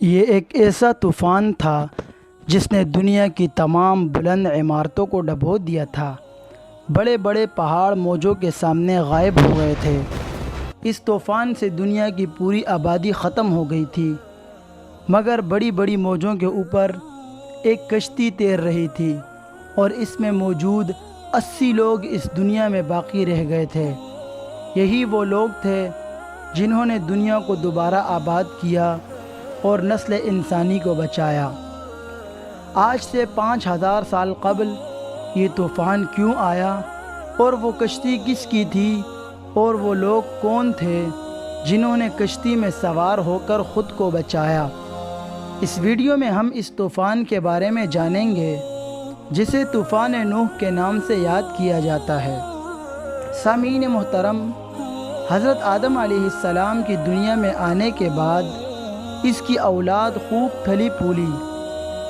یہ ایک ایسا طوفان تھا جس نے دنیا کی تمام بلند عمارتوں کو ڈبو دیا تھا۔ بڑے بڑے پہاڑ موجوں کے سامنے غائب ہو گئے تھے۔ اس طوفان سے دنیا کی پوری آبادی ختم ہو گئی تھی، مگر بڑی بڑی موجوں کے اوپر ایک کشتی تیر رہی تھی اور اس میں موجود 80 لوگ اس دنیا میں باقی رہ گئے تھے۔ یہی وہ لوگ تھے جنہوں نے دنیا کو دوبارہ آباد کیا اور نسل انسانی کو بچایا۔ آج سے 5000 سال قبل یہ طوفان کیوں آیا، اور وہ کشتی کس کی تھی، اور وہ لوگ کون تھے جنہوں نے کشتی میں سوار ہو کر خود کو بچایا؟ اس ویڈیو میں ہم اس طوفان کے بارے میں جانیں گے جسے طوفان نوح کے نام سے یاد کیا جاتا ہے۔ سامعین محترم، حضرت آدم علیہ السلام کی دنیا میں آنے کے بعد اس کی اولاد خوب پھلی پھولی،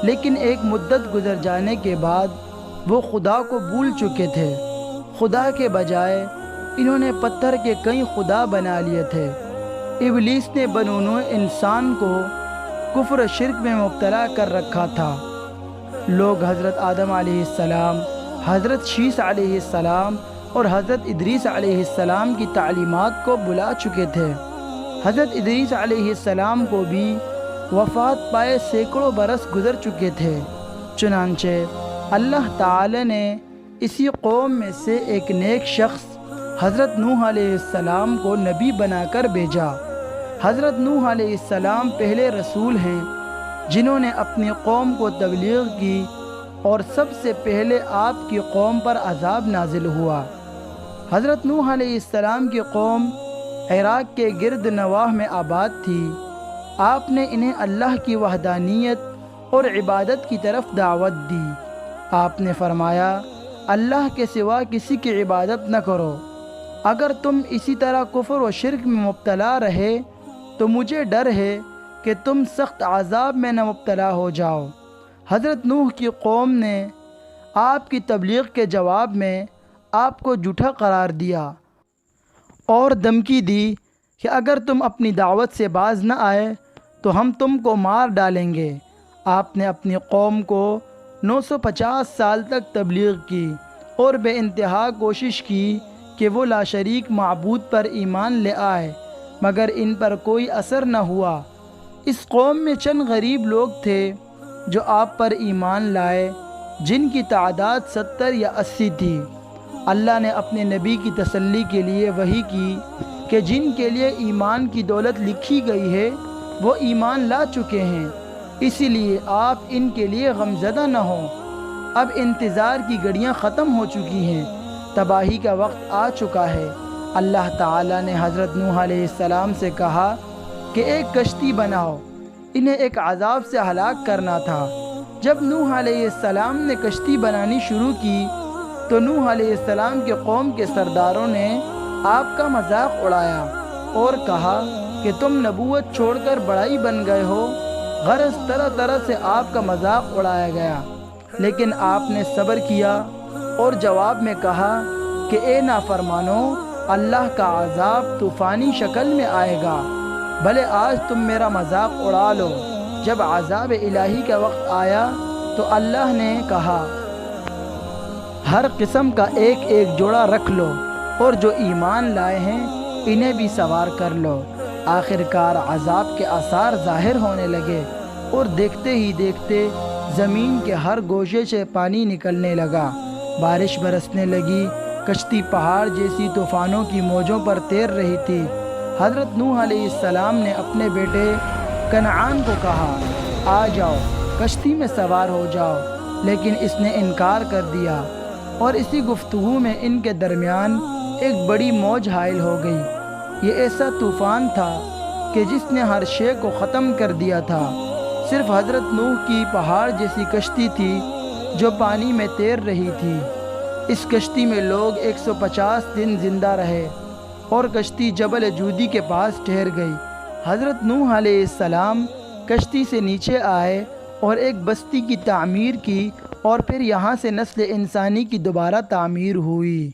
لیکن ایک مدت گزر جانے کے بعد وہ خدا کو بھول چکے تھے۔ خدا کے بجائے انہوں نے پتھر کے کئی خدا بنا لیے تھے۔ ابلیس نے بنو نوع انسان کو کفر و شرک میں مبتلا کر رکھا تھا۔ لوگ حضرت آدم علیہ السلام، حضرت شیس علیہ السلام اور حضرت ادریس علیہ السلام کی تعلیمات کو بلا چکے تھے۔ حضرت ادریس علیہ السلام کو بھی وفات پائے سینکڑوں برس گزر چکے تھے۔ چنانچہ اللہ تعالی نے اسی قوم میں سے ایک نیک شخص حضرت نوح علیہ السلام کو نبی بنا کر بھیجا۔ حضرت نوح علیہ السلام پہلے رسول ہیں جنہوں نے اپنی قوم کو تبلیغ کی، اور سب سے پہلے آپ کی قوم پر عذاب نازل ہوا۔ حضرت نوح علیہ السلام کی قوم عراق کے گرد نواح میں آباد تھی۔ آپ نے انہیں اللہ کی وحدانیت اور عبادت کی طرف دعوت دی۔ آپ نے فرمایا، اللہ کے سوا کسی کی عبادت نہ کرو۔ اگر تم اسی طرح کفر و شرک میں مبتلا رہے تو مجھے ڈر ہے کہ تم سخت عذاب میں نہ مبتلا ہو جاؤ۔ حضرت نوح کی قوم نے آپ کی تبلیغ کے جواب میں آپ کو جھوٹا قرار دیا اور دھمکی دی کہ اگر تم اپنی دعوت سے باز نہ آئے تو ہم تم کو مار ڈالیں گے۔ آپ نے اپنی قوم کو 950 سال تک تبلیغ کی اور بے انتہا کوشش کی کہ وہ لا شریک معبود پر ایمان لے آئے، مگر ان پر کوئی اثر نہ ہوا۔ اس قوم میں چند غریب لوگ تھے جو آپ پر ایمان لائے، جن کی تعداد 70 یا 80 تھی۔ اللہ نے اپنے نبی کی تسلی کے لیے وحی کی کہ جن کے لیے ایمان کی دولت لکھی گئی ہے وہ ایمان لا چکے ہیں، اسی لیے آپ ان کے لیے غمزدہ نہ ہوں۔ اب انتظار کی گھڑیاں ختم ہو چکی ہیں، تباہی کا وقت آ چکا ہے۔ اللہ تعالیٰ نے حضرت نوح علیہ السلام سے کہا کہ ایک کشتی بناؤ، انہیں ایک عذاب سے ہلاک کرنا تھا۔ جب نوح علیہ السلام نے کشتی بنانی شروع کی تو نوح علیہ السلام کے قوم کے سرداروں نے آپ کا مذاق اڑایا اور کہا کہ تم نبوت چھوڑ کر بڑائی بن گئے ہو۔ غرض طرح طرح سے آپ کا مذاق اڑایا گیا، لیکن آپ نے صبر کیا اور جواب میں کہا کہ اے نافرمانو، اللہ کا عذاب طوفانی شکل میں آئے گا، بھلے آج تم میرا مذاق اڑا لو۔ جب عذاب الہی کا وقت آیا تو اللہ نے کہا، ہر قسم کا ایک ایک جوڑا رکھ لو، اور جو ایمان لائے ہیں انہیں بھی سوار کر لو۔ آخر کار عذاب کے آثار ظاہر ہونے لگے، اور دیکھتے ہی دیکھتے زمین کے ہر گوشے سے پانی نکلنے لگا، بارش برسنے لگی، کشتی پہاڑ جیسی طوفانوں کی موجوں پر تیر رہی تھی۔ حضرت نوح علیہ السلام نے اپنے بیٹے کنعان کو کہا، آ جاؤ، کشتی میں سوار ہو جاؤ، لیکن اس نے انکار کر دیا، اور اسی گفتگو میں ان کے درمیان ایک بڑی موج حائل ہو گئی۔ یہ ایسا طوفان تھا کہ جس نے ہر شے کو ختم کر دیا تھا۔ صرف حضرت نوح کی پہاڑ جیسی کشتی تھی جو پانی میں تیر رہی تھی۔ اس کشتی میں لوگ 150 دن زندہ رہے، اور کشتی جبل جودی کے پاس ٹھہر گئی۔ حضرت نوح علیہ السلام کشتی سے نیچے آئے اور ایک بستی کی تعمیر کی، اور پھر یہاں سے نسل انسانی کی دوبارہ تعمیر ہوئی۔